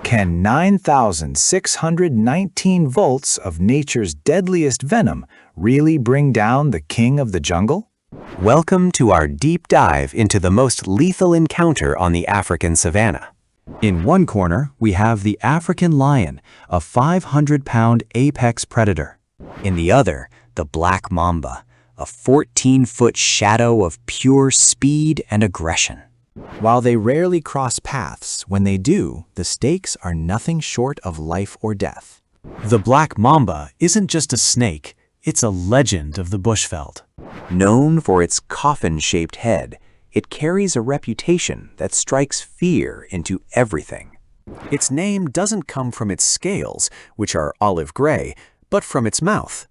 Can 9,619 volts of nature's deadliest venom really bring down the king of the jungle? Welcome to our deep dive into the most lethal encounter on the African savanna. In one corner, we have the African lion, a 500-pound apex predator. In the other, the black mamba, a 14-foot shadow of pure speed and aggression. While they rarely cross paths, when they do, the stakes are nothing short of life or death. The black mamba isn't just a snake, it's a legend of the bushveld. Known for its coffin-shaped head, it carries a reputation that strikes fear into everything. Its name doesn't come from its scales, which are olive gray, but from its mouth.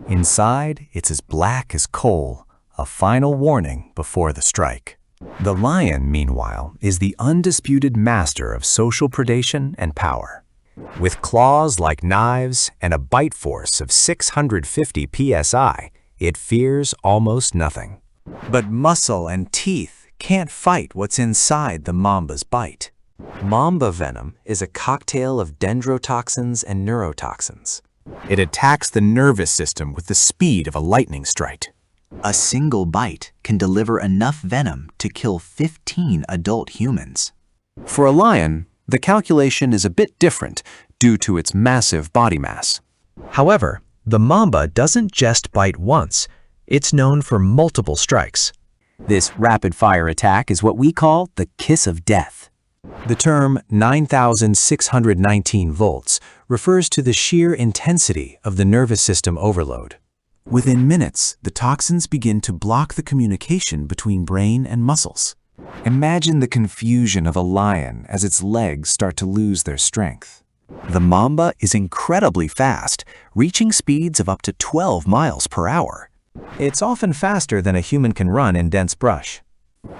Inside, it's as black as coal, a final warning before the strike. The lion, meanwhile, is the undisputed master of social predation and power. With claws like knives and a bite force of 650 psi, it fears almost nothing. But muscle and teeth can't fight what's inside the mamba's bite. Mamba venom is a cocktail of dendrotoxins and neurotoxins. It attacks the nervous system with the speed of a lightning strike. A single bite can deliver enough venom to kill 15 adult humans. For a lion, the calculation is a bit different due to its massive body mass. However, the mamba doesn't just bite once. It's known for multiple strikes. This rapid-fire attack is what we call the kiss of death. The term 9,619 volts refers to the sheer intensity of the nervous system overload. Within minutes, the toxins begin to block the communication between brain and muscles. Imagine the confusion of a lion as its legs start to lose their strength. The mamba is incredibly fast, reaching speeds of up to 12 miles per hour. It's often faster than a human can run in dense brush.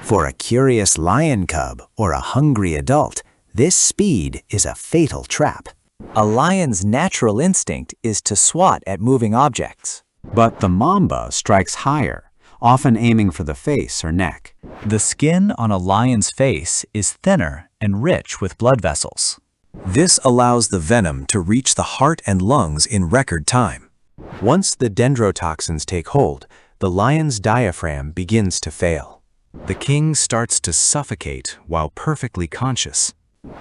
For a curious lion cub or a hungry adult, this speed is a fatal trap. A lion's natural instinct is to swat at moving objects. But the mamba strikes higher, often aiming for the face or neck. The skin on a lion's face is thinner and rich with blood vessels. This allows the venom to reach the heart and lungs in record time. Once the dendrotoxins take hold, the lion's diaphragm begins to fail. The king starts to suffocate while perfectly conscious.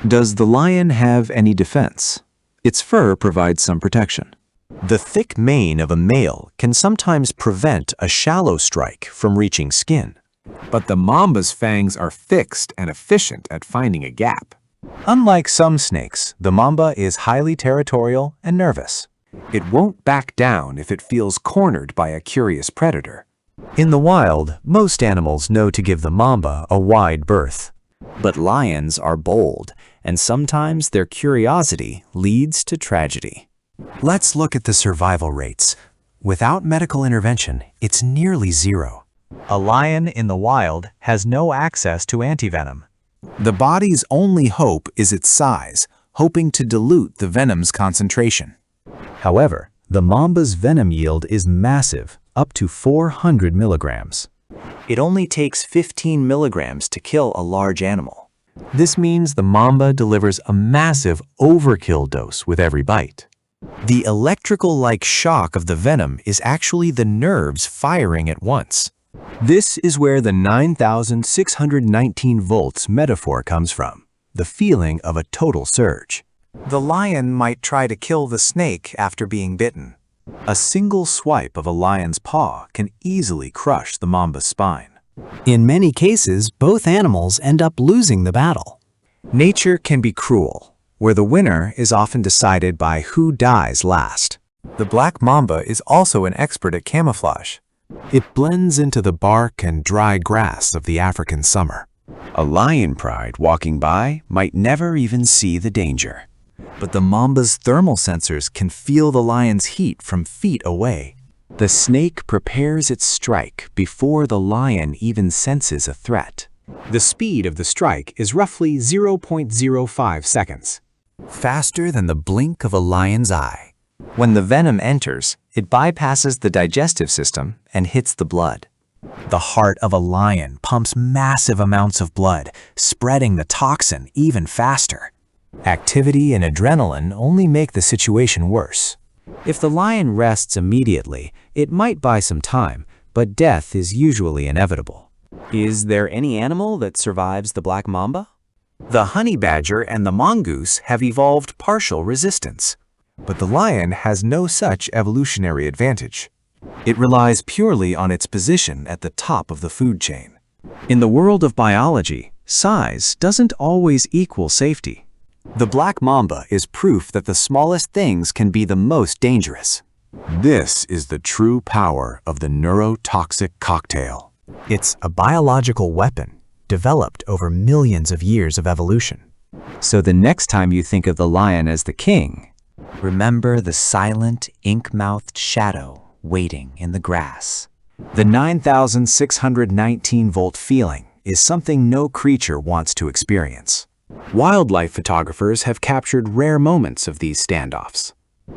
Does the lion have any defense? Its fur provides some protection. The thick mane of a male can sometimes prevent a shallow strike from reaching skin. But the mamba's fangs are fixed and efficient at finding a gap. Unlike some snakes, the mamba is highly territorial and nervous. It won't back down if it feels cornered by a curious predator. In the wild, most animals know to give the mamba a wide berth. But lions are bold, and sometimes their curiosity leads to tragedy. Let's look at the survival rates. Without medical intervention, it's nearly zero. A lion in the wild has no access to antivenom. The body's only hope is its size, hoping to dilute the venom's concentration. However, the mamba's venom yield is massive, up to 400 milligrams. It only takes 15 milligrams to kill a large animal. This means the mamba delivers a massive overkill dose with every bite. The electrical-like shock of the venom is actually the nerves firing at once. This is where the 9,619 volts metaphor comes from, the feeling of a total surge. The lion might try to kill the snake after being bitten. A single swipe of a lion's paw can easily crush the mamba's spine. In many cases, both animals end up losing the battle. Nature can be cruel, where the winner is often decided by who dies last. The black mamba is also an expert at camouflage. It blends into the bark and dry grass of the African summer. A lion pride walking by might never even see the danger. But the mamba's thermal sensors can feel the lion's heat from feet away. The snake prepares its strike before the lion even senses a threat. The speed of the strike is roughly 0.05 seconds. Faster than the blink of a lion's eye. When the venom enters, it bypasses the digestive system and hits the blood. The heart of a lion pumps massive amounts of blood, spreading the toxin even faster. Activity and adrenaline only make the situation worse. If the lion rests immediately, it might buy some time, but death is usually inevitable. Is there any animal that survives the black mamba? The honey badger and the mongoose have evolved partial resistance. But the lion has no such evolutionary advantage. It relies purely on its position at the top of the food chain. In the world of biology, size doesn't always equal safety. The black mamba is proof that the smallest things can be the most dangerous. This is the true power of the neurotoxic cocktail. It's a biological weapon developed over millions of years of evolution. So the next time you think of the lion as the king, Remember the silent, ink-mouthed shadow waiting in the grass. The 9,619-volt feeling is something no creature wants to experience. Wildlife photographers have captured rare moments of these standoffs.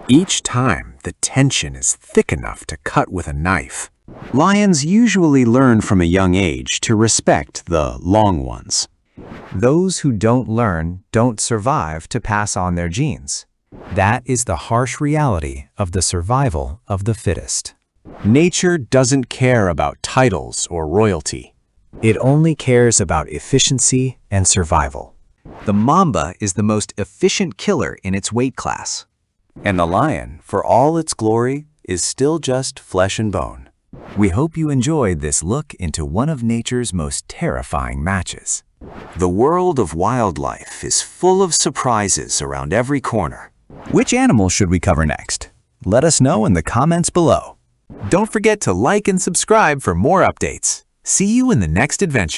Each time, the tension is thick enough to cut with a knife. Lions usually learn from a young age to respect the long ones. those who don't learn don't survive to pass on their genes. That is the harsh reality of the survival of the fittest. Nature doesn't care about titles or royalty. It only cares about efficiency and survival. The mamba is the most efficient killer in its weight class. And the lion, for all its glory, is still just flesh and bone. We hope you enjoyed this look into one of nature's most terrifying matches. The world of wildlife is full of surprises around every corner. Which animal should we cover next? Let us know in the comments below. Don't forget to like and subscribe for more updates. See you in the next adventure.